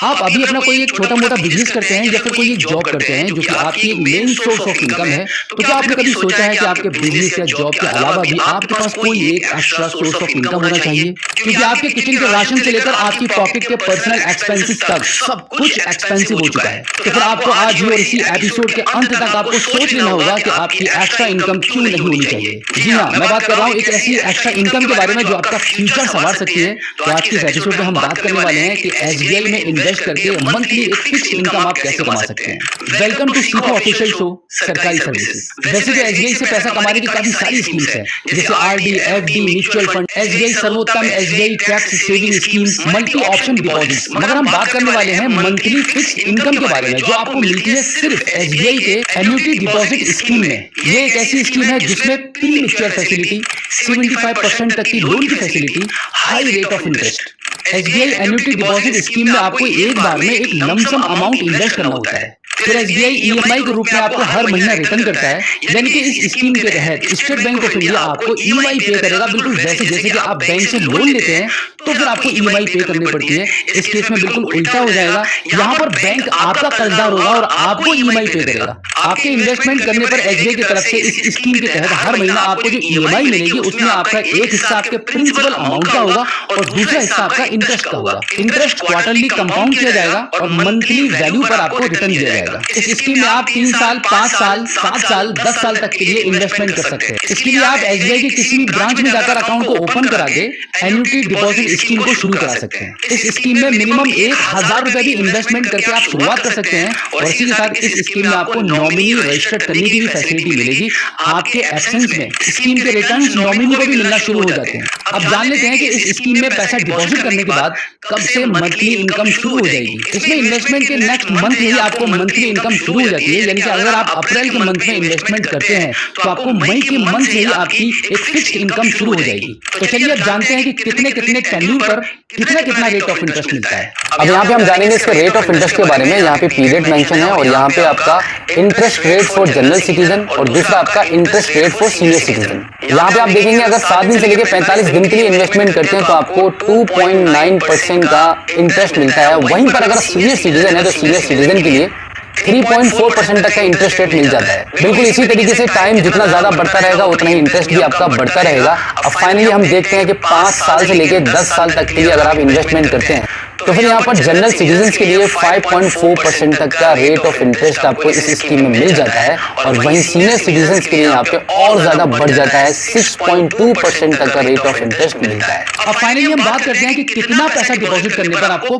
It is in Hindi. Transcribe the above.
आप अभी अपना कोई एक छोटा मोटा बिजनेस करते हैं या फिर कोई एक जॉब करते हैं जो कि आपकी एक मेन सोर्स ऑफ इनकम है, तो क्या आपने कभी सोचा है कि आपके बिजनेस या जॉब के अलावा भी आपके पास कोई एक एक्स्ट्रा सोर्स ऑफ इनकम होना चाहिए? क्योंकि आपके किचन के राशन से लेकर आपकी पॉकेट के पर्सनल एक्सपेंसेस तक सब कुछ एक्सपेंसिव हो चुका है। तो फिर आपको आज ही और इसी एपिसोड के अंत तक आपको सोच लेना होगा कि आपकी एक्स्ट्रा इनकम क्यों नहीं होनी चाहिए। जी हाँ, मैं बात कर रहा हूँ एक ऐसी एक्स्ट्रा इनकम के बारे में जो आपका फ्यूचर संवार सकती है। तो आज के इस एपिसोड में हम बात करने वाले हैं कि एसबीआई में इन्वेस्ट करके मंथली एक फिक्स इनकम आप कैसे कमा सकते हैं। वेलकम टू सीखो ऑफिशियल शो सरकारी सर्विसेज। वैसे तो एसबीआई से पैसा कमाने की काफी सारी स्कीम्स है, जैसे RD, FD, mutual fund, SBI Sarvottam, SBI tax saving schemes, multi option deposits. मगर हम बात करने वाले हैं मंथली फिक्स इनकम के बारे में जो आपको मिलती है सिर्फ एसबीआई के एन्युटी डिपॉजिट स्कीम में। ये एक ऐसी स्कीम है जिसमें प्री मैच्योर फैसिलिटी, 75% तक की लोन की facility, high rate of interest. SBI annuity deposit scheme में आपको एक बार में एक लमसम अमाउंट इन्वेस्ट करना होता है। फिर एसबीआई ईएमआई के रूप में आपको हर महीना रिटर्न करता है, यानी कि इस स्कीम के तहत स्टेट बैंक ऑफ इंडिया आपको ईएमआई पे करेगा, बिल्कुल वैसे जैसे कि आप बैंक से लोन लेते हैं तो फिर आपको ईएमआई पे करनी पड़ती है। इस केस में बिल्कुल उल्टा हो जाएगा, यहाँ पर बैंक आपका कर्जदार होगा और आपको ईएमआई पे करेगा। आपके इन्वेस्टमेंट करने पर एसबीआई की तरफ से इस स्कीम के तहत हर महीना आपको जो ईएमआई मिलेगी उसमें आपका एक हिस्सा आपके प्रिंसिपल अमाउंट का होगा और दूसरा हिस्सा आपका इंटरेस्ट का होगा। इंटरेस्ट क्वार्टरली कंपाउंड किया जाएगा और मंथली वैल्यू पर आपको रिटर्न दिया जाएगा। इस स्कीम में आप 3 साल, 5 साल, 7 साल, 10 साल तक के लिए इन्वेस्टमेंट कर सकते हैं। इसके लिए आप एसबीआई के किसी भी ब्रांच में जाकर अकाउंट को ओपन करा के एन्युटी डिपॉजिट स्कीम को शुरू करा सकते हैं। इस स्कीम में मिनिमम 1000 रुपए भी इन्वेस्टमेंट करके आप शुरुआत कर सकते हैं और इसी के साथ इस स्कीम में आपको नॉमिनी रजिस्टर्ड करने की भी फैसिलिटी मिलेगी। आपके एब्सेंस में स्कीम के रिटर्न्स नॉमिनी को भी मिलना शुरू हो जाते हैं। अब जान लेते हैं कि इस स्कीम में पैसा डिपॉजिट करने के बाद कब से मंथली इनकम शुरू हो जाएगी। इसमें इन्वेस्टमेंट के नेक्स्ट मंथ ही आपको मंथली इनकम शुरू हो जाती है, यानी कि अगर आप अप्रैल के मंथ में इन्वेस्टमेंट करते हैं तो आपको मई के मंथ से ही आपकी एक फिक्स्ड इनकम शुरू हो जाएगी। तो चलिए अब जानते हैं कि कितने कितने टेन्यूर पर कितना कितना रेट ऑफ इंटरेस्ट मिलता है। अब यहाँ पे हम जानेंगे इसके रेट ऑफ इंटरेस्ट के बारे में। यहाँ पे पीरियड मेंशन है और यहाँ पे आपका interest rate for general citizen और दूसरा आपका interest rate for senior citizen. यहाँ पे आप देखेंगे अगर 7 दिन से लेकर 45 दिन के लिए इन्वेस्टमेंट करते हैं तो आपको 2.9% का इंटरेस्ट मिलता है। वहीं पर अगर सीनियर सिटीजन है तो सीनियर सिटीजन के लिए 3.4% तक का इंटरेस्ट रेट मिल जाता है। बिल्कुल इसी तरीके से टाइम जितना ज्यादा बढ़ता रहेगा उतना ही इंटरेस्ट भी आपका बढ़ता रहेगा। अब फाइनली हम देखते हैं कि 5 साल से लेकर 10 साल तक के लिए अगर आप इन्वेस्टमेंट करते हैं तो फिर यहाँ पर जनरल सिटीजन्स के लिए 5.4% तक का रेट ऑफ इंटरेस्ट आपको इस स्कीम में मिल जाता है और वहीं सीनियर सिटीजन्स के लिए यहाँ पे और ज्यादा बढ़ जाता है, 6.2% तक का रेट ऑफ इंटरेस्ट मिलता है। अब फाइनली हम बात करते हैं कि कितना पैसा डिपॉजिट करने पर आपको